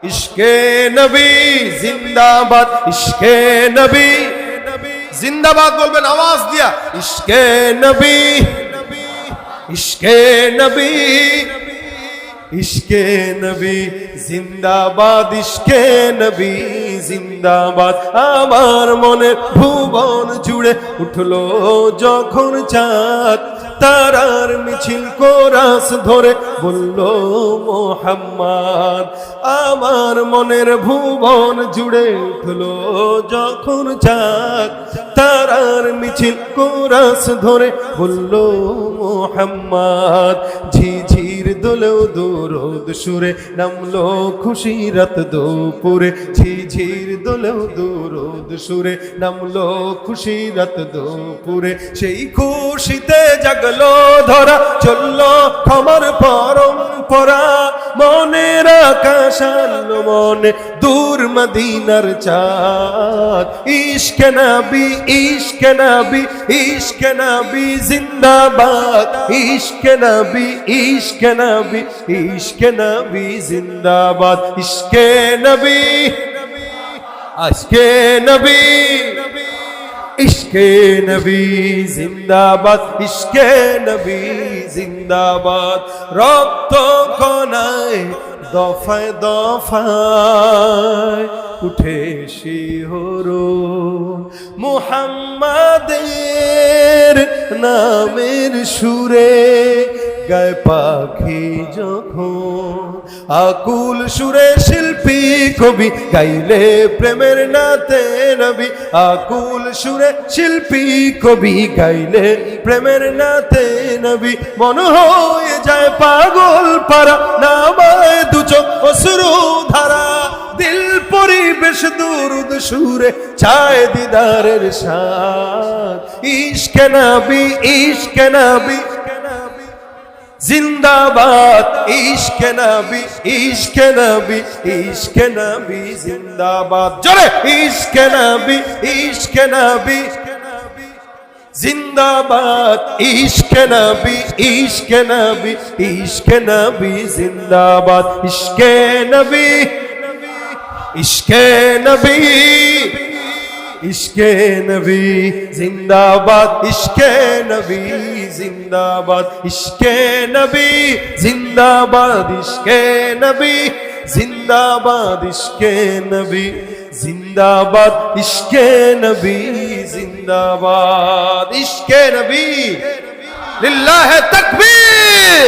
इश्के नबी जिंदाबाद, इश्के नबी जिंदाबाद बोलবেন आवाज दिया। इश्के नबी, इश्के नबी, इश्के नबी जिंदाबाद, इश्के नबी जिंदाबाद। আমার মনে ভুবন জুড়ে উঠলো যখন চাঁদ, তারার মিছিল কোরাস ধরে বলল মোহাম্মদ। আমার মনের ভুবন জুড়ে উঠলো যখন চাঁদ, তারার মিছিল কোরাস ধরে বলল মোহাম্মদ। ঝিঝির দোলেও দরুদ সুরে নামলো খুশি রাত দুপুরে, ঝিঝির দোলেও দরুদ সুরে নামলো খুশি রাত দুপুরে। সেই খুশিতে জাগলো ধরা, চললো ক্ষমার পরম্পরা। মনের আকাশ আলো মনে দূর মদিনার চাঁদ। ইশকে নবী, ইশকে নবী, ইশকে নবী জিন্দাবাদ। ইশকে নবী, ইশকে নবী, ইশকে নবী জিন্দাবাদ। ইশকে নবী, আজকে নবী, ইশকে নবী জিন্দাবাদ, ইশকে নবী জিন্দাবাদ। রক্ত কণায় দফায় দফায় উঠে শিহরণ, মুহাম্মাদের নামের সুরে গায় পাখি যখন। আকুল সুরে শিল্পী কবি গাইলে প্রেমের নাতে নবী। আকুল সুরে শিল্পী কবি গাইলে প্রেমের নাতে নবী। মন হয়ে যায় পাগল পারা, নামায় দু চোখ অশ্রু ধারা। দিল পরিবেশ দুরুদ সুরে চায় দিদারের স্বাদ। ইশকে নবী, ইশকে নবী জিন্দাবাদ। ইশকে নবী, ইশকে নবী, ইশকে নবী জিন্দাবাদ। জোরে ইশকে নবী, ইশকে নবী জিন্দাবাদ। ইশকে নবী, ইশকে নবী, ইশকে নবী জিন্দাবাদ। ইশকে নবী, ইশকে নবী, ইশকে নবী জিন্দাবাদ। ইশকে নবী জিন্দাবাদ, ইশকে নবী জিন্দাবাদ। ইশকে নবী জিন্দাবাদ, ইশকে নবী জিন্দাবাদ। ইশকে নবী জিন্দাবাদ, ইশকে নবী লিল্লাহ তাকবীর।